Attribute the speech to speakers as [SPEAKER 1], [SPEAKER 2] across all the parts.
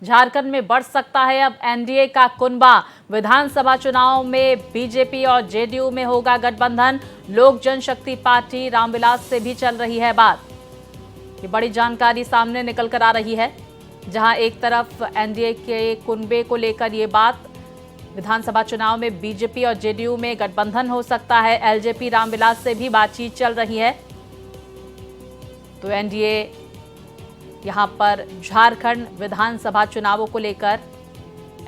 [SPEAKER 1] झारखंड में बढ़ सकता है अब एनडीए का कुनबा। विधानसभा चुनाव में बीजेपी और जेडीयू में होगा गठबंधन। लोक जनशक्ति पार्टी रामविलास से भी चल रही है बात। ये बड़ी जानकारी सामने निकल कर आ रही है, जहां एक तरफ एनडीए के कुनबे को लेकर ये बात, विधानसभा चुनाव में बीजेपी और जेडीयू में गठबंधन हो सकता है। एलजेपी रामविलास से भी बातचीत चल रही है। तो एनडीए यहां पर झारखंड विधानसभा चुनावों को लेकर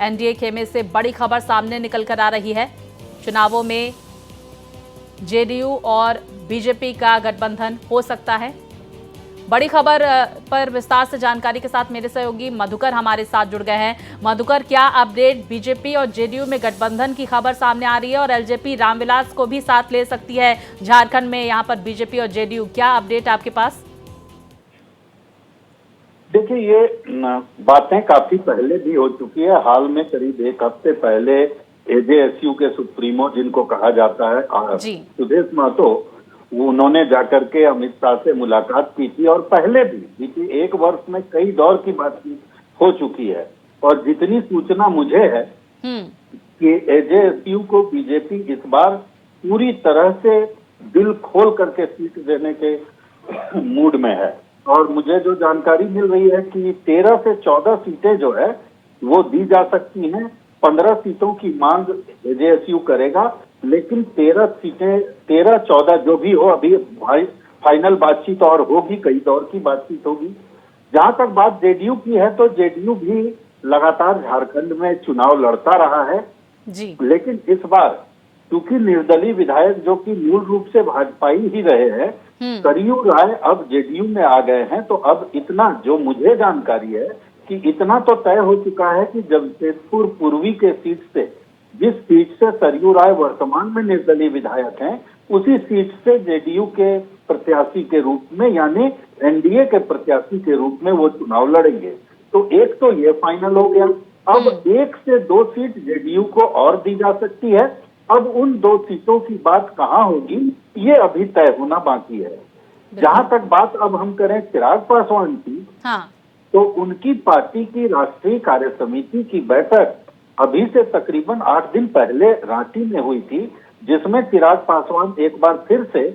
[SPEAKER 1] एनडीए खेमे से बड़ी खबर सामने निकल कर आ रही है। चुनावों में जेडीयू और बीजेपी का गठबंधन हो सकता है। बड़ी खबर पर विस्तार से जानकारी के साथ मेरे सहयोगी मधुकर हमारे साथ जुड़ गए हैं। मधुकर, क्या अपडेट? बीजेपी और जेडीयू में गठबंधन की खबर सामने आ रही है और एलजेपी रामविलास को भी साथ ले सकती है झारखंड में। यहां पर बीजेपी और जेडीयू, क्या अपडेट आपके पास?
[SPEAKER 2] देखिए, ये बातें काफी पहले भी हो चुकी है। हाल में करीब एक हफ्ते पहले एजेएसयू के सुप्रीमो, जिनको कहा जाता है सुदेश महतो, उन्होंने जाकर के अमित शाह से मुलाकात की थी और पहले भी बीते एक वर्ष में कई दौर की बातचीत हो चुकी है। और जितनी सूचना मुझे है कि एजेएसयू को बीजेपी इस बार पूरी तरह से दिल खोल करके सीट देने के मूड में है। और मुझे जो जानकारी मिल रही है कि 13 से 14 सीटें जो है वो दी जा सकती हैं। 15 सीटों की मांग एजेएसयू करेगा, लेकिन 13-14 जो भी हो, अभी फाइनल बातचीत और होगी, कई दौर की बातचीत होगी। जहां तक बात जेडीयू की है, तो जेडीयू भी लगातार झारखंड में चुनाव लड़ता रहा है
[SPEAKER 1] जी।
[SPEAKER 2] लेकिन इस बार क्योंकि निर्दलीय विधायक जो कि मूल रूप से भाजपाई ही रहे हैं, सरयू राय अब जेडीयू में आ गए हैं। तो अब इतना जो मुझे जानकारी है कि इतना तो तय हो चुका है कि जमशेदपुर पूर्वी के सीट से, जिस सीट से सरयू राय वर्तमान में निर्दलीय विधायक हैं, उसी सीट से जेडीयू के प्रत्याशी के रूप में, यानी एनडीए के प्रत्याशी के रूप में वो चुनाव लड़ेंगे। तो एक तो ये फाइनल हो गया। अब 1 से 2 सीट जेडीयू को और दी जा सकती है। अब उन 2 सीटों की बात कहां होगी, ये अभी तय होना बाकी है। जहां तक बात अब हम करें चिराग पासवान की, तो उनकी पार्टी की राष्ट्रीय कार्य समिति की बैठक अभी से तकरीबन 8 दिन पहले रांची में हुई थी, जिसमें चिराग पासवान एक बार फिर से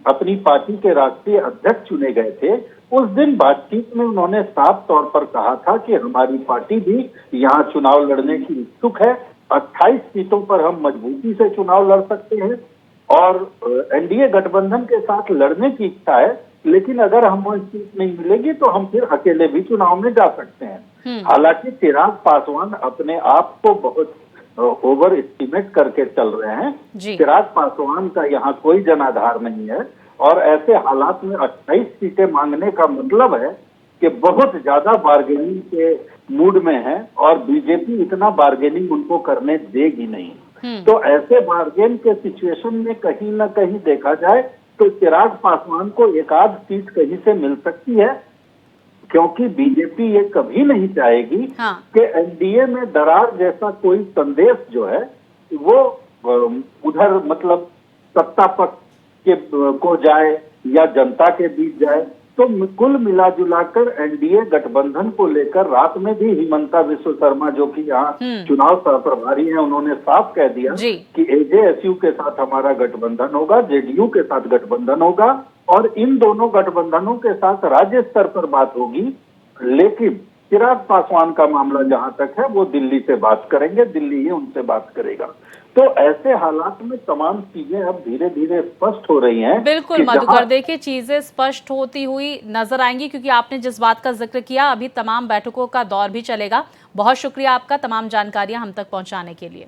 [SPEAKER 2] अपनी पार्टी के राष्ट्रीय अध्यक्ष चुने गए थे। उस दिन बातचीत में उन्होंने साफ तौर पर कहा था कि हमारी पार्टी भी यहाँ चुनाव लड़ने की इच्छुक है। 28 सीटों पर हम मजबूती से चुनाव लड़ सकते हैं और एनडीए गठबंधन के साथ लड़ने की इच्छा है, लेकिन अगर हमें सीट नहीं मिलेगी तो हम फिर अकेले भी चुनाव में जा सकते हैं। हालांकि चिराग पासवान अपने आप को बहुत ओवर एस्टिमेट करके चल रहे हैं। चिराग पासवान का यहाँ कोई जनाधार नहीं है और ऐसे हालात में 28 सीटें मांगने का मतलब है कि बहुत ज्यादा बार्गेनिंग के मूड में है और बीजेपी इतना बार्गेनिंग उनको करने देगी नहीं। तो ऐसे बार्गेन के सिचुएशन में कहीं ना कहीं देखा जाए तो चिराग पासवान को एक आध सीट कहीं से मिल सकती है, क्योंकि बीजेपी ये कभी नहीं चाहेगी कि एनडीए में दरार जैसा कोई संदेश जो है वो उधर, मतलब सत्ता पक्ष के को जाए या जनता के बीच जाए। तो कुल मिलाजुलाकर एनडीए गठबंधन को लेकर रात में भी हिमंता विश्व शर्मा, जो कि यहाँ चुनाव प्रभारी हैं, उन्होंने साफ कह दिया कि एजेएसयू के साथ हमारा गठबंधन होगा, जेडीयू के साथ गठबंधन होगा और इन दोनों गठबंधनों के साथ राज्य स्तर पर बात होगी। लेकिन चिराग पासवान का मामला जहां तक है, वो दिल्ली से बात करेंगे, दिल्ली ही उनसे बात करेगा। तो ऐसे हालात में तमाम चीजें अब धीरे धीरे स्पष्ट हो रही हैं।
[SPEAKER 1] बिल्कुल मधुकर, देखिए चीजें स्पष्ट होती हुई नजर आएंगी, क्योंकि आपने जिस बात का जिक्र किया, अभी तमाम बैठकों का दौर भी चलेगा। बहुत शुक्रिया आपका तमाम जानकारियां हम तक पहुंचाने के लिए।